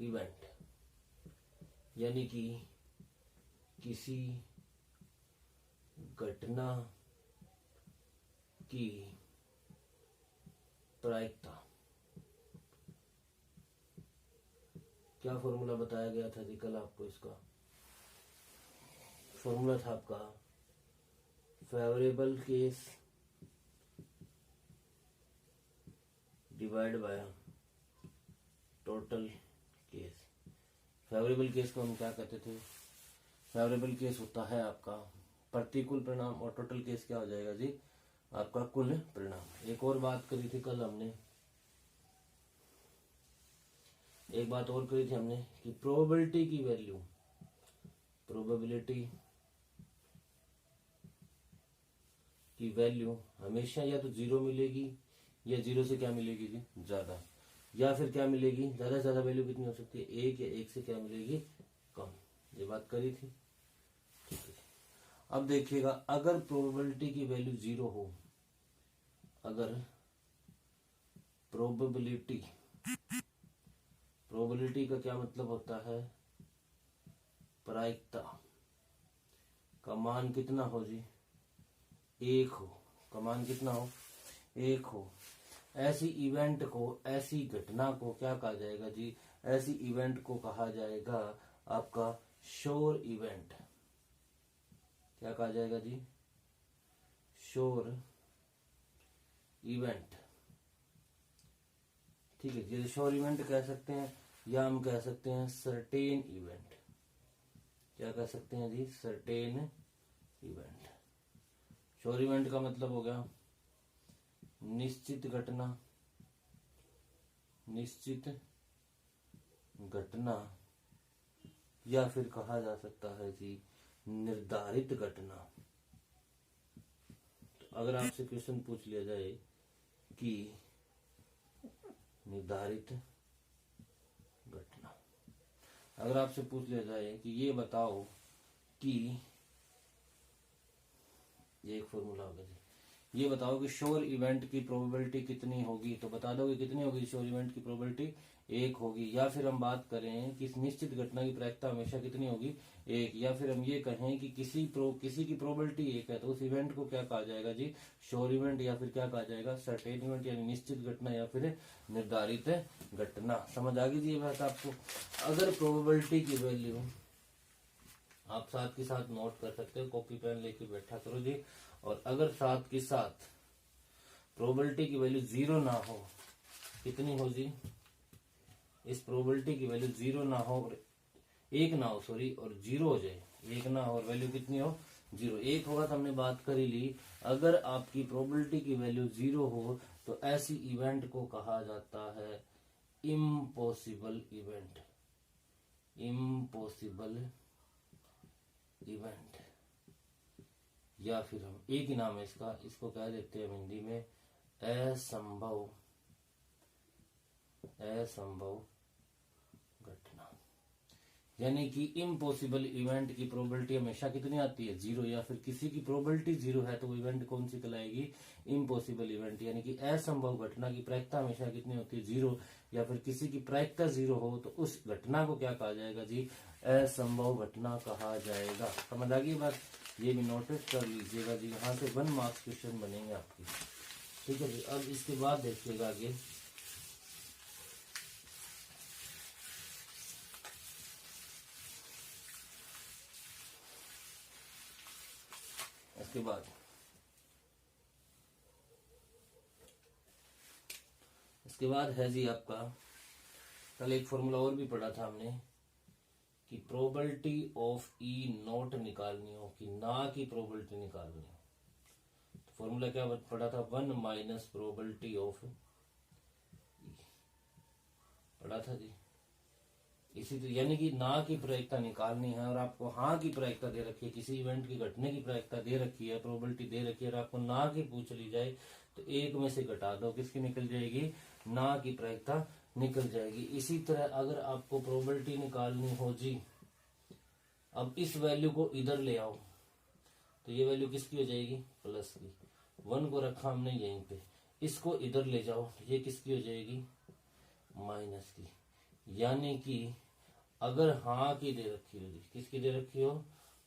Event, यानी कि किसी घटना की प्रायिकता। क्या फॉर्मूला बताया गया था जी कल आपको? इसका फॉर्मूला था आपका favourable case divide by total case. Favourable case को हम क्या कहते थे? फेवरेबल केस होता है आपका प्रतिकूल परिणाम, और टोटल केस क्या हो जाएगा जी? आपका कुल परिणाम। एक और बात करी थी कल हमने, एक बात और करी थी हमने कि प्रोबेबिलिटी की वैल्यू, प्रोबेबिलिटी की वैल्यू हमेशा या तो जीरो मिलेगी या जीरो से क्या मिलेगी जी? ज्यादा, या फिर क्या मिलेगी? ज्यादा से ज्यादा वैल्यू कितनी हो सकती है? एक, या एक से क्या मिलेगी? कम। ये बात करी थी, ठीक है। अब देखिएगा, अगर प्रोबेबिलिटी की वैल्यू जीरो हो, अगर प्रोबेबिलिटी, प्रोबेबिलिटी का क्या मतलब होता है? प्रायिकता का मान कितना हो जी? एक हो। का मान कितना हो? एक हो। ऐसी इवेंट को, ऐसी घटना को क्या कहा जाएगा जी? ऐसी इवेंट को कहा जाएगा आपका श्योर इवेंट। क्या कहा जाएगा जी? श्योर इवेंट, ठीक है। जैसे श्योर इवेंट कह सकते हैं, या हम कह सकते हैं सर्टेन इवेंट। क्या कह सकते हैं जी? Certain event. श्योर इवेंट का मतलब हो गया निश्चित घटना, निश्चित घटना, या फिर कहा जा सकता है जी निर्धारित घटना। तो अगर आपसे क्वेश्चन पूछ लिया जाए कि निर्धारित घटना, अगर आपसे पूछ लिया जाए कि ये बताओ कि, ये एक फॉर्मूला होगा जी, ये बताओ कि श्योर इवेंट की प्रोबेबिलिटी कितनी होगी, तो बता दोगे कितनी होगी श्योर इवेंट की प्रोबेबिलिटी? एक होगी। या फिर हम बात करें कि इस निश्चित घटना की प्रायिकता हमेशा कितनी होगी? एक। या फिर हम ये कहें कि किसी की प्रोबेबिलिटी एक है, तो उस इवेंट को क्या कहा जाएगा जी? श्योर इवेंट, या फिर क्या कहा जाएगा? सर्टेन इवेंट, यानी निश्चित घटना या फिर निर्धारित घटना। समझ आ गई जी ये बात आपको? अगर प्रोबेबिलिटी की वैल्यू, आप साथ के साथ नोट कर सकते हो, कॉपी पेन लेके बैठा करो जी। और अगर साथ के साथ प्रोबेबिलिटी की वैल्यू जीरो ना हो, कितनी हो जी? इस प्रोबेबिलिटी की वैल्यू जीरो ना हो, और एक ना हो, सॉरी, और जीरो हो जाए। एक ना हो और वैल्यू कितनी हो? जीरो। एक होगा तो हमने बात करी ली, अगर आपकी प्रोबेबिलिटी की वैल्यू जीरो हो तो ऐसी इवेंट को कहा जाता है इम्पॉसिबल इवेंट। इम्पॉसिबल इवेंट, या फिर हम एक ही नाम है इसका, इसको कह देते हैं हिंदी में असंभव, असंभव घटना। यानी कि इम्पॉसिबल इवेंट की प्रोबेबिलिटी हमेशा कितनी आती है? जीरो। या फिर किसी की प्रोबेबिलिटी जीरो है तो वो इवेंट कौन सी कहलाएगी? Impossible event. यानी कि असंभव घटना की प्रायिकता हमेशा कितनी होती है? जीरो। या फिर किसी की प्रायिकता जीरो हो तो उस घटना को क्या कहा जाएगा जी? असंभव घटना कहा जाएगा। समझ आ गई बात? ये भी नोटिस कर लीजिएगा जी, यहाँ से 1 मार्क्स क्वेश्चन बनेंगे आपकी, ठीक है जी। अब इसके बाद देखिएगा आगे, इसके बाद है जी आपका, कल एक फॉर्मूला और भी पढ़ा था हमने कि प्रोबेबिलिटी ऑफ ई नॉट निकालनी हो, कि ना की प्रोबेबिलिटी निकालनी हो। तो फॉर्मूला क्या पढ़ा था? 1 माइनस प्रोबेबिलिटी ऑफ ई पढ़ा था जी। इसी तो, यानी कि ना की प्रायिकता निकालनी है और आपको हाँ की प्रायिकता दे रखी है, किसी इवेंट की घटने की प्रायिकता दे रखी है, प्रोबेबिलिटी दे रखी है, और आपको ना की पूछ ली जाए तो एक में से घटा दो, किसकी निकल जाएगी? ना की प्रायिकता निकल जाएगी। इसी तरह अगर आपको प्रोबेबिलिटी निकालनी हो जी, अब इस वैल्यू को इधर ले आओ तो ये वैल्यू किसकी हो जाएगी? प्लस की। 1 को रखा हमने यहीं पे, इसको इधर ले जाओ, ये किसकी हो जाएगी? माइनस की। यानी कि अगर हाँ की दे रखी हो जी, किसकी दे रखी हो,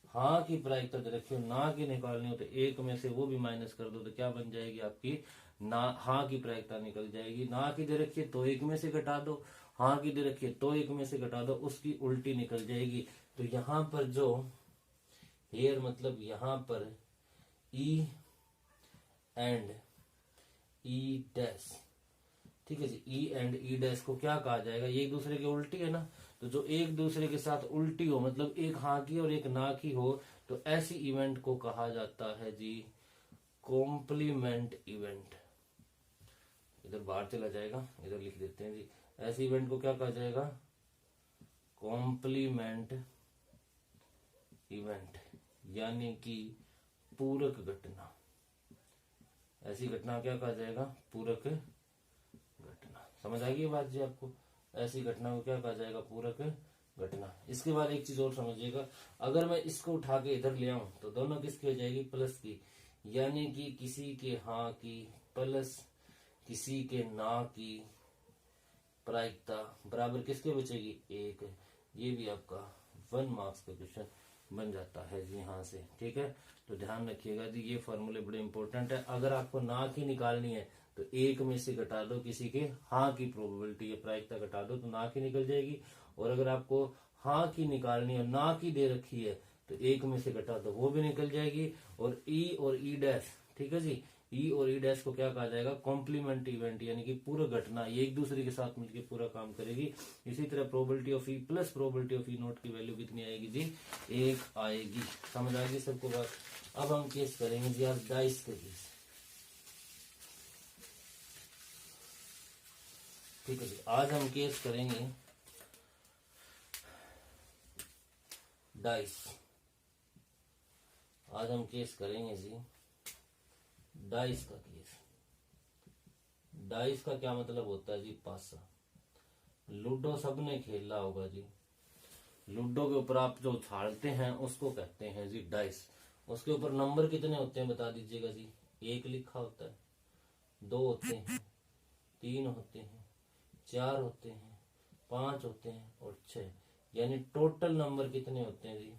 हाँ की प्रायिकता दे रखी हो, ना की निकालनी हो, तो एक में से वो भी माइनस कर दो तो क्या बन जाएगी आपकी, ना हाँ की प्रायिकता निकल जाएगी। ना की दे रखी है तो एक में से घटा दो, हाँ की दे रखी है तो एक में से घटा दो, उसकी उल्टी निकल जाएगी। तो यहाँ पर जो हेयर मतलब यहाँ पर ई एंड ई डैश, ठीक है जी, ई एंड ई डैश को क्या कहा जाएगा, ये एक दूसरे के उल्टी है ना, तो जो एक दूसरे के साथ उल्टी हो मतलब एक हाँ की और एक ना की हो, तो ऐसी इवेंट को कहा जाता है जी कॉम्प्लीमेंट इवेंट। इधर बाहर चला जाएगा, इधर लिख देते हैं जी, ऐसे इवेंट को क्या कहा जाएगा, कॉम्प्लीमेंट इवेंट, यानी कि पूरक घटना। ऐसी घटना क्या कहा जाएगा, पूरक घटना। समझ आ गई बात जी आपको, ऐसी घटना को क्या कहा जाएगा, पूरक घटना। इसके बाद एक चीज और समझिएगा, अगर मैं इसको उठा के इधर ले आऊं तो दोनों किसकी हो जाएगी, प्लस की, यानी कि किसी के हाँ की प्लस किसी के ना की प्रायिकता बराबर किसके बचेगी, एक। ये भी आपका 1 मार्क्स का क्वेश्चन बन जाता है जी यहाँ से, ठीक है। तो ध्यान रखिएगा जी, ये फॉर्मूले बड़े इंपॉर्टेंट है। अगर आपको ना की निकालनी है तो एक में से घटा दो किसी के हाँ की प्रोबेबिलिटी या प्रायिकता घटा दो तो ना की निकल जाएगी, और अगर आपको हाँ की निकालनी है ना की दे रखी है तो एक में से घटा दो वो भी निकल जाएगी। और ई डैश, ठीक है जी, ई और ई डैश को क्या कहा जाएगा, कॉम्प्लीमेंट इवेंट, यानी कि पूरक घटना, ये एक दूसरे के साथ मिलकर पूरा काम करेगी। इसी तरह probability of E plus probability of E note की वैल्यू कितनी आएगी जी, 1 आएगी। समझ आएगी सबको बात। अब हम केस करेंगे जी आज डाइस के केस, ठीक है जी। आज हम केस करेंगे डाइस, आज हम केस करेंगे जी डाइस का केस। डाइस का क्या मतलब होता है जी, पासा। लूडो सबने खेला होगा जी, लूडो के ऊपर आप जो उछालते हैं उसको कहते हैं जी डाइस। उसके ऊपर नंबर कितने होते हैं बता दीजिएगा जी, 1 लिखा होता है, 2 होते हैं, 3 होते हैं, 4 होते हैं, 5 होते हैं और 6, यानी टोटल नंबर कितने होते हैं जी।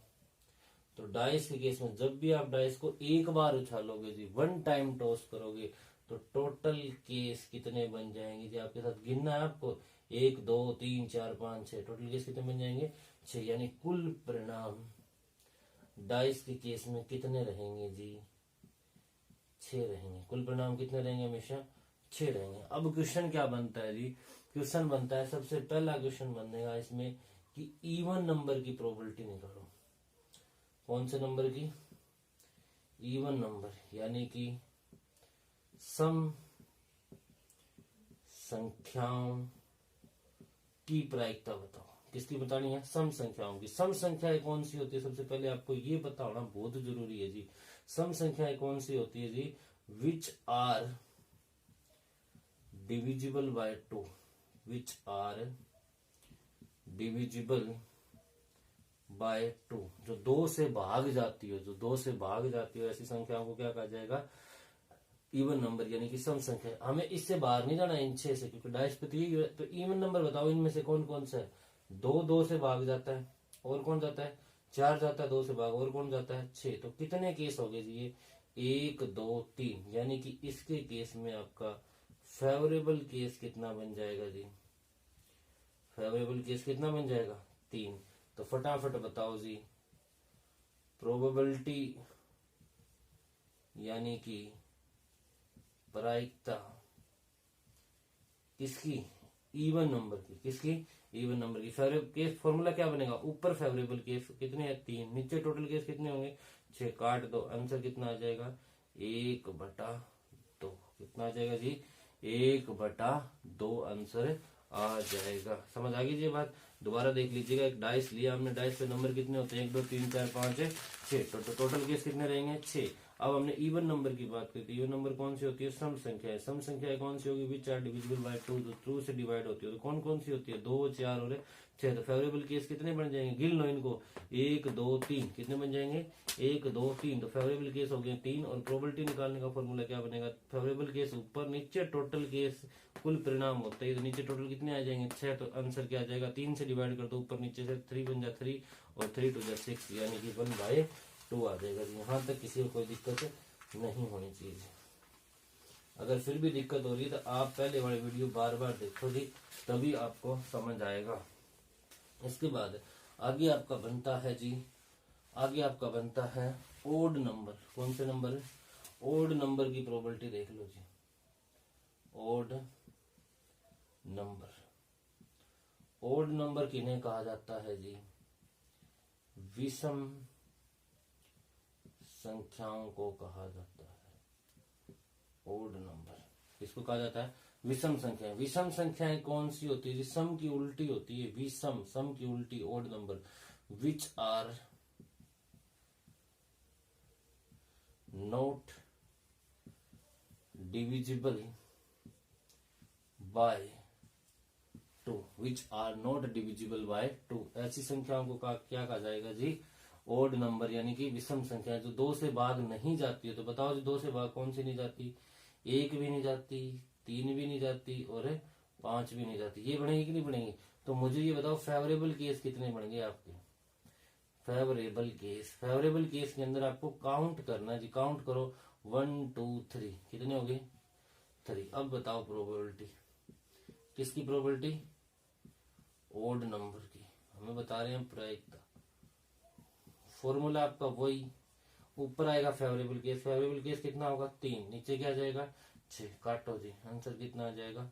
तो डाइस के केस में जब भी आप डाइस को एक बार उछालोगे जी, 1 टाइम टॉस करोगे, तो टोटल केस कितने बन जाएंगे जी, आपके साथ गिनना है आपको, 1 2 3 4 5 6, टोटल केस कितने बन जाएंगे, 6, यानी कुल परिणाम डाइस के केस में कितने रहेंगे जी, 6 रहेंगे। कुल परिणाम कितने रहेंगे, हमेशा 6 रहेंगे। अब क्वेश्चन क्या बनता है जी, क्वेश्चन बनता है, सबसे पहला क्वेश्चन बनेगा इसमें कि इवन नंबर की प्रोबेबिलिटी निकालो। कौन से नंबर की, इवन नंबर, यानी कि सम संख्याओं की प्रायिकता बताओ। किसकी बतानी है, सम संख्याओं की। सम संख्याएं कौन सी होती है, सबसे पहले आपको ये पता होना बहुत जरूरी है जी। सम संख्याएं कौन सी होती है जी, which are divisible by 2, which are divisible by 2, जो 2 से भाग जाती हो, जो 2 से भाग जाती हो, ऐसी संख्याओं को क्या कहा जाएगा, इवन नंबर, यानी कि सम संख्या। हमें इससे बाहर नहीं जाना इन 6 से, क्योंकि डाइस पे तो इवन नंबर बताओ, इनमें से कौन कौन सा है, 2 से भाग जाता है, और कौन जाता है, 4 जाता है 2 से भाग, और कौन जाता है 6। तो कितने केस हो गए जी ये, 1 2 3, यानी कि इसके केस में आपका फेवरेबल केस कितना बन जाएगा जी, फेवरेबल केस कितना बन जाएगा, 3। तो फटाफट बताओ जी, प्रोबेबिलिटी यानी कि प्रायिकता किसकी, इवन नंबर की, किसकी, इवन नंबर की। फेवरेबल केस फॉर्मूला क्या बनेगा, ऊपर फेवरेबल केस कितने हैं, 3, नीचे टोटल केस कितने होंगे, 6, काट दो, आंसर कितना आ जाएगा, 1/2। कितना आ जाएगा जी, 1/2 आंसर आ जाएगा। समझ आ गई जी बात। दोबारा देख लीजिएगा, एक डाइस लिया हमने, डाइस पे नंबर कितने होते हैं, 1 2 3 4 5 6, तो टोटल केस कितने रहेंगे, 6। अब हमने इवन नंबर की बात करी थी। इवन नंबर कौन सी होती है? सम संख्या। सम संख्या कौन सी होगी? विच आर डिविजिबल बाय 2, जो 2 से डिवाइड होती है। तो कौन कौन सी होती है? 2, 4 और 6। तो फेवरेबल केस कितने बन जाएंगे? गिन लो इनको, 1 2 3। कितने बन जाएंगे? 1 2 3। तो फेवरेबल केस हो गए 3। और प्रोबेबिलिटी निकालने का फॉर्मूला क्या बनेगा? फेवरेबल केस ऊपर, नीचे टोटल केस कुल परिणाम होता है। तो नीचे टोटल कितने आ जाएंगे? 6। तो आंसर क्या आ जाएगा? 3 से डिवाइड कर दो, ऊपर नीचे से 3 बन जा 3 और 3 2 जा 6, यानी कि 1/2 आ जाएगा। यहाँ तक किसी को कोई दिक्कत नहीं होनी चाहिए। अगर फिर भी दिक्कत हो रही है तो आप पहले वाले वीडियो बार बार देखो जी, तभी आपको समझ आएगा। इसके बाद आगे आपका बनता है जी, आगे आपका बनता है ओड नंबर। कौन से नंबर? ओड नंबर की प्रोबेबिलिटी देख लो जी। ओड नंबर, ओड नंबर किन्हें कहा जाता है जी? विषम संख्याओं को कहा जाता है ओड नंबर। किसको कहा जाता है? विषम संख्याएं। विषम संख्याएं कौन सी होती है? सम की उल्टी होती है विषम, सम की उल्टी odd number. Which are not divisible by 2, which are not divisible by 2। ऐसी संख्याओं को क्या कहा जाएगा जी? ओड नंबर, यानी कि विषम संख्या जो 2 से भाग नहीं जाती है। तो बताओ जी 2 से भाग कौन सी नहीं जाती? 1 भी नहीं जाती, 3 भी नहीं जाती और 5 भी नहीं जाती। ये बनेगी कि नहीं बनेगी? तो मुझे ये बताओ फेवरेबल केस कितने बनेंगे आपके? फेवरेबल केस, फेवरेबल केस के अंदर आपको काउंट करना है जी। काउंट करो 1 2 3, कितने हो गए? 3। अब बताओ प्रोबेबिलिटी किसकी? प्रोबेबिलिटी ओड नंबर की। हमें बता रहे हैं प्रायिकता। फॉर्मूला आपका वही, ऊपर आएगा फेवरेबल केस। फेवरेबल केस कितना होगा? 3। नीचे क्या जाएगा? 6। काटो जी, आंसर कितना आ जाएगा?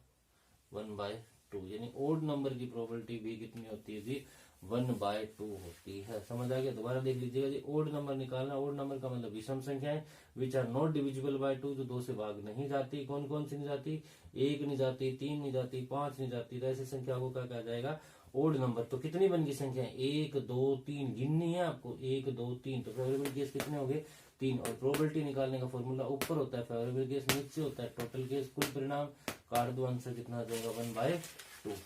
1/2। यानी ओड नंबर की प्रोबेबिलिटी भी कितनी होती है जी? 1/2 होती है। समझ आ गया? दोबारा देख लीजिएगा जी। ओड नंबर निकालना, ओड नंबर का मतलब विषम संख्याएं which are not divisible by 2, जो 2 से भाग नहीं जाती। कौन कौन सी नहीं जाती? 1 नहीं जाती, 3 नहीं जाती, 5 नहीं जाती। तो ऐसी संख्या को क्या कहा जाएगा? Odd number. तो कितनी बन गई संख्या? 1 2 3 गिननी है आपको। 1 2 3। तो फेवरेबल केस कितने हो गए? 3। और प्रोबेबिलिटी निकालने का फॉर्मूला ऊपर होता है फेवरेबल केस, नीचे होता है टोटल केस कुल परिणाम। काट दो, आंसर कितना आ जाएगा? 1/2।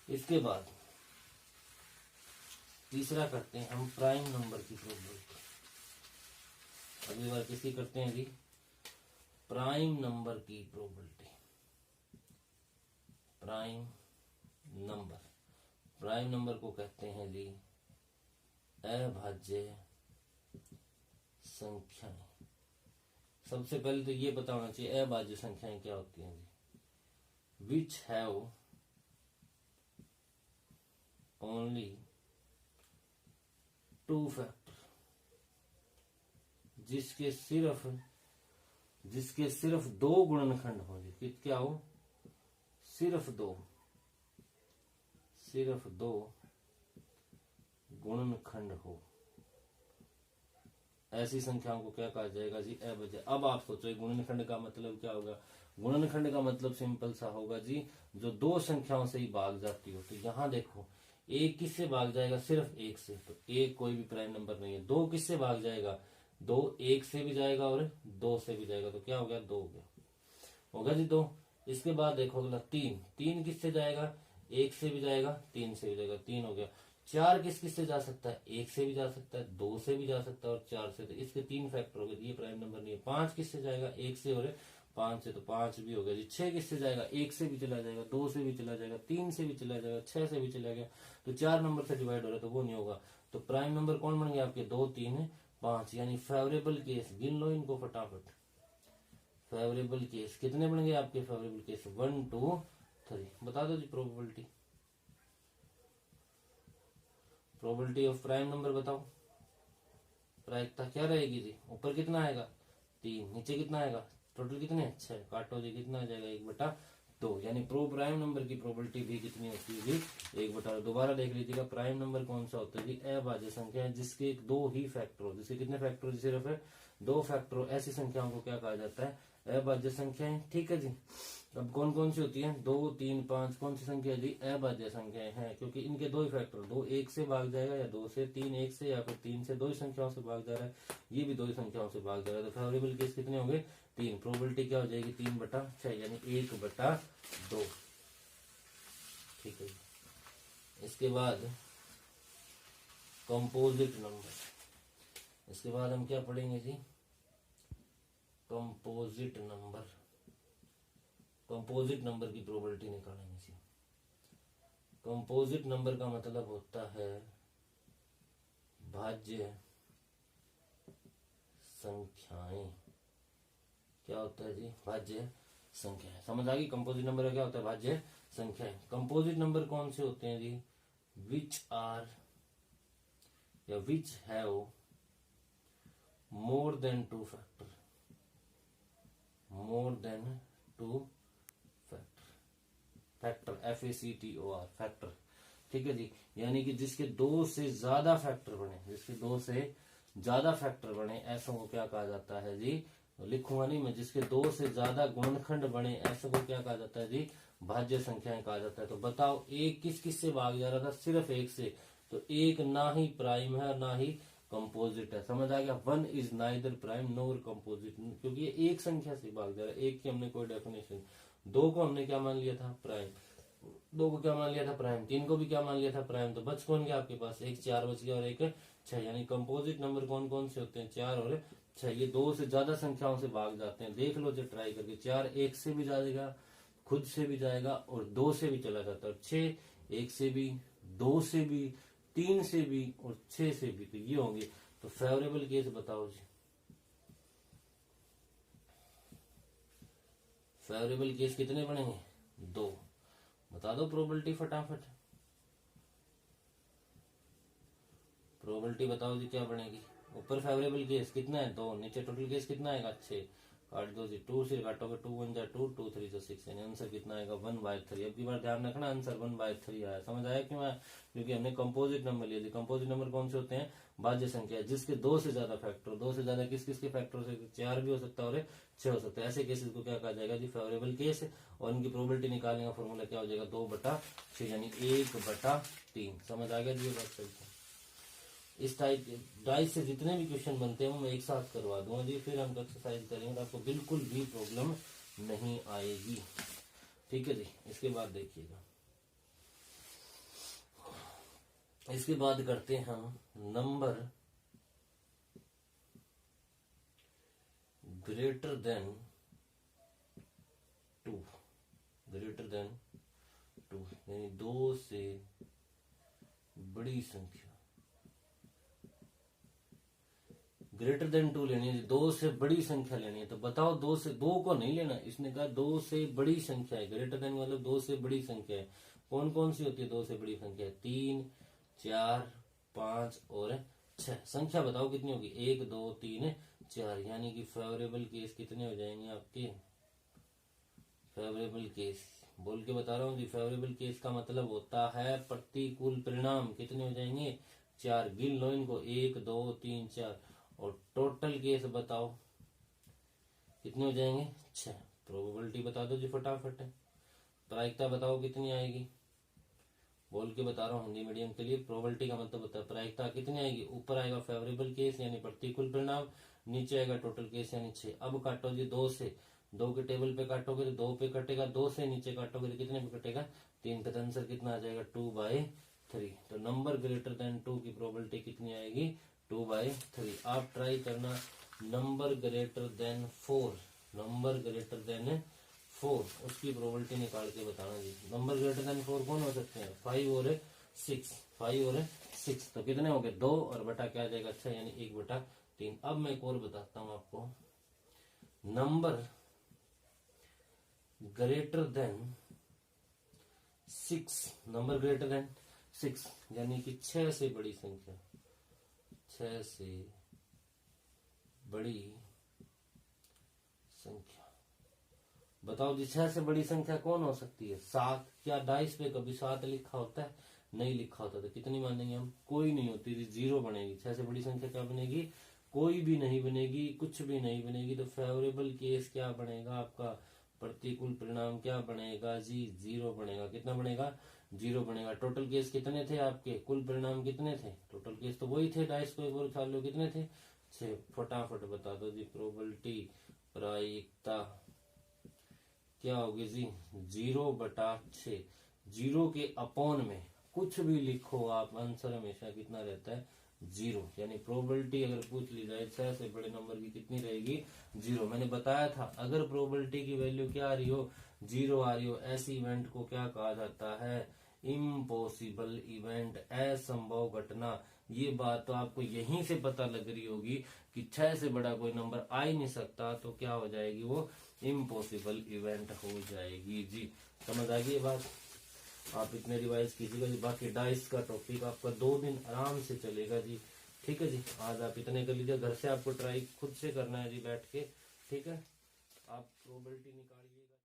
इसके बाद तीसरा करते हैं हम प्राइम नंबर की प्रोबेबिलिटी। अगली बार किसकी करते हैं जी? प्राइम नंबर की probability. Prime number, prime number को कहते हैं जी अभाज्य संख्याएं। सबसे पहले तो ये पता होना चाहिए अभाज्य संख्याएं क्या होती हैं जी? विच हैव ओनली 2 फैक्टर, जिसके सिर्फ 2 गुणनखंड हो। क्या हो? सिर्फ 2 गुणनखंड हो। ऐसी संख्याओं को क्या कहा जाएगा जी? अभाज्य। अब आप सोचो गुणनखंड का मतलब क्या होगा? गुणनखंड का मतलब सिंपल सा होगा जी, जो 2 संख्याओं से ही भाग जाती हो। तो यहां देखो, 1 किससे भाग जाएगा? सिर्फ 1 से। तो 1 कोई भी प्राइम नंबर नहीं है। 2 किससे भाग जाएगा? 2 1 से भी जाएगा और 2 से भी जाएगा। तो क्या हो गया? 2 हो गया, होगा जी 2। इसके बाद देखो अगला 3 किससे जाएगा? 1 से भी जाएगा, 3 से भी जाएगा, 3 हो गया। 4 किस से जा सकता है? 1 से भी जा सकता है, 2 से भी जा सकता है और 4 से। तो इसके 3 फैक्टर हो गए, ये प्राइम नंबर नहीं है। 5 किससे जाएगा? 1 से और 5 से, तो 5 भी हो गया जी। 6 किससे जाएगा? 1 से भी चला जाएगा, 2 से भी चला जाएगा, 3 से भी चला जाएगा, 6 से भी चला गया। तो 4 नंबर से डिवाइड हो रहा है तो वो नहीं होगा। तो प्राइम नंबर कौन बन गया आपके? 2 3 5, यानी फेवरेबल केस। गिन लो इनको फटाफट। फेवरेबल केस कितने बन गए आपके? Favourable case 1 2 3। बता दो जी probability, probability of prime number बताओ। प्रायिकता क्या रहेगी जी? ऊपर कितना आएगा? 3, नीचे कितना आएगा? टोटल कितने? 6। काटो जी, कितना आ जाएगा? 1/2। यानी प्राइम नंबर की प्रोबेबिलिटी भी कितनी होती है जी? 1/2। दोबारा देख लीजिएगा, प्राइम नंबर कौन सा होता है जी? अभाज्य संख्या है जिसके 2 ही फैक्टर हो। जिसके कितने फैक्टर हो? सिर्फ 2 फैक्टर हो। ऐसी संख्याओं को क्या कहा जाता है? अभाज्य संख्याएं। ठीक है जी। अब कौन कौन सी होती है? 2, 3, 5 कौन सी संख्या जी? अभाज्य संख्याएं हैं, क्योंकि इनके दो ही फैक्टर, 2 1 से भाग जाएगा या 2 से, 3 1 से या फिर 3 से, दो ही संख्याओं से भाग जा रहा है, ये भी दो ही संख्याओं से भाग जा रहा है। तो फेवरेबल केस कितने होंगे? 3। प्रोबेबिलिटी क्या हो जाएगी? 3/6 यानी 1/2। ठीक है। इसके बाद कंपोजिट नंबर। इसके बाद हम क्या पढ़ेंगे जी? Composite number. कंपोजिट नंबर की प्रोबेबिलिटी निकालेंगे जी। कंपोजिट नंबर का मतलब होता है भाज्य संख्याएं। क्या होता है जी? भाज्य संख्याएं। समझ आ गई? कंपोजिट नंबर का क्या होता है? भाज्य संख्याएं। कंपोजिट नंबर कौन से होते हैं जी? विच आर या which have more than 2 factor. More than 2 factor, FACTOR, factor. ठीक है जी। यानी कि जिसके 2 से ज्यादा फैक्टर बने, जिसके 2 से ज्यादा फैक्टर बने, ऐसा को क्या कहा जाता है जी? लिखूंगा नहीं मैं। जिसके 2 से ज्यादा गुणनखंड बने, ऐसा को क्या कहा जाता है जी? भाज्य संख्याएं कहा जाता है। तो बताओ, एक किस किस से भाग जा रहा था? सिर्फ एक से। तो एक ना ही प्राइम है ना ही कंपोजिट है। समझ आ गया? 1 is neither prime NOR composite, क्योंकि ये एक संख्या से भाग जा रहा है। एक की हमने कोई डेफिनेशन, 2 को हमने क्या मान लिया था? प्राइम। 2 को क्या मान लिया था? प्राइम। 3 को भी क्या मान लिया था? प्राइम। तो बच कौन गया आपके पास? एक 4 बच गया और एक 6। यानी कंपोजिट नंबर कौन कौन से होते हैं? 4 और 6। ये 2 से ज्यादा संख्याओं से भाग जाते हैं। देख लो जो ट्राई करके। 4 1 से भी जाएगा, खुद से भी जाएगा और 2 से भी चला जाता है। 6 1 से भी, 2 से भी, 3 से भी और 6 से भी। तो ये होंगे। तो फेवरेबल केस बताओ जी। फेवरेबल केस कितने बनेंगे? 2। बता दो प्रोबेबिलिटी फटाफट। प्रोबेबिलिटी बताओ जी क्या बनेगी? ऊपर फेवरेबल केस कितना है? 2। नीचे टोटल केस कितना आएगा? 6। काट दो जी। 2 से काटोगे 2 1 जा 2, 2 3 जा 6। यानी आंसर कितना आएगा? 1/3। अब की बार ध्यान रखना, आंसर 1/3 आया। समझ आया क्यों आया? क्योंकि हमने कंपोजिट नंबर लिया। कंपोजिट नंबर कौन से होते हैं? भाज्य संख्या, जिसके 2 से ज्यादा फैक्टर। 2 से ज्यादा किस किस के फैक्टर से? 4 भी हो सकता है और 6 हो सकता है। ऐसे केसेस को क्या कहा जाएगा जी? Favourable case. और इनकी प्रोबेबिलिटी निकालने का फॉर्मूला क्या हो जाएगा? 2/6 यानी 1/3। समझ आ गया जी? ये बात चलती है। इस टाइप डाइस से जितने भी क्वेश्चन बनते हैं वो मैं एक साथ करवा दूंगा जी। फिर हम एक्सरसाइज करेंगे तो आपको बिल्कुल भी प्रॉब्लम नहीं आएगी। ठीक है जी। इसके बाद देखिएगा, इसके बाद करते हैं हम number greater than 2। Greater than 2 यानी 2 से बड़ी संख्या। ग्रेटर देन 2 लेनी है, 2 से बड़ी संख्या लेनी है। तो बताओ, 2 से, 2 को नहीं लेना। इसने कहा 2 से बड़ी संख्या है। ग्रेटर देन मतलब 2 से बड़ी संख्या है। कौन कौन सी होती है 2 से बड़ी संख्या? 3 4 5 और 6। संख्या बताओ कितनी होगी? 1 2 3 4। यानी कि फेवरेबल केस कितने हो जाएंगे आपके? फेवरेबल केस बोल के बता रहा हूँ जी। फेवरेबल केस का मतलब होता है प्रतिकूल परिणाम। कितने हो जाएंगे? 4। गिन लो इनको, 1 2 3 4। और टोटल केस बताओ कितने हो जाएंगे? 6। प्रोबेबिलिटी बता दो जी फटाफट। प्रायिकता बताओ कितनी आएगी? बोल के बता रहा हूँ हिंदी मीडियम के लिए। प्रोबेबिलिटी का मतलब होता है प्रायिकता कितनी आएगी? ऊपर आएगा फेवरेबल केस यानी प्रतिकूल परिणाम, नीचे आएगा टोटल केस यानी 6। अब काटो जी 2 से। 2 के टेबल पे काटोगे तो 2 पे कटेगा, 2 से नीचे काटोगे तो कितने पे कटेगा? 3 का। आंसर कितना आ जाएगा? 2/3। तो नंबर ग्रेटर देन 2 की प्रोबेबिलिटी कितनी आएगी? 2/3। आप ट्राई करना number greater than 4। Number greater than 4 उसकी प्रोबेबिलिटी निकाल के बताना जी। नंबर ग्रेटर देन 4 कौन हो सकते हैं? 5 और 6। 5 और 6 तो कितने हो गए? 2 और बटा क्या आ जाएगा? 6 यानी 1/3। अब मैं एक और बताता हूं आपको। Number greater than 6। Number greater than 6 यानी कि 6 से बड़ी संख्या। 6 से बड़ी संख्या बताओ जी। 6 से बड़ी संख्या कौन हो सकती है? 7। क्या डाइस पे कभी 7 लिखा होता है? नहीं लिखा होता। तो कितनी मानेंगे हम? कोई नहीं होती थी, 0 बनेगी। 6 से बड़ी संख्या क्या बनेगी? कोई भी नहीं बनेगी, कुछ भी नहीं बनेगी। तो फेवरेबल केस क्या बनेगा आपका? प्रतिकूल परिणाम क्या बनेगा जी, 0 बनेगा। कितना बनेगा, 0 बनेगा। टोटल केस कितने थे आपके, कुल परिणाम कितने थे, टोटल केस तो वही थे, डाइस को एक बार उछाल लो, कितने थे, 6। फटाफट बता दो जी, प्रोबेबिलिटी प्रायिकता क्या होगी जी, 0/6। 0 के अपॉन में कुछ भी लिखो आप, आंसर हमेशा कितना रहता है, 0। यानी प्रोबेबिलिटी अगर पूछ ली जाए 6 से बड़े नंबर की कितनी रहेगी, 0। मैंने बताया था अगर प्रोबेबिलिटी की वैल्यू क्या आ रही हो, 0 आ रही हो, ऐसी इवेंट को क्या कहा जाता है, इम्पॉसिबल इवेंट, असंभव घटना। ये बात तो आपको यहीं से पता लग रही होगी कि 6 से बड़ा कोई नंबर आ ही नहीं सकता, तो क्या हो जाएगी, वो इम्पॉसिबल इवेंट हो जाएगी जी। समझ आ गई ये बात, आप इतने रिवाइज कीजिएगा जी। बाकी डाइस का टॉपिक आपका 2 दिन आराम से चलेगा जी, ठीक है जी। आज आप इतने कर लीजिए, घर से आपको ट्राई खुद से करना है जी बैठ के, ठीक है। आप प्रोबेबिलिटी निकालिए।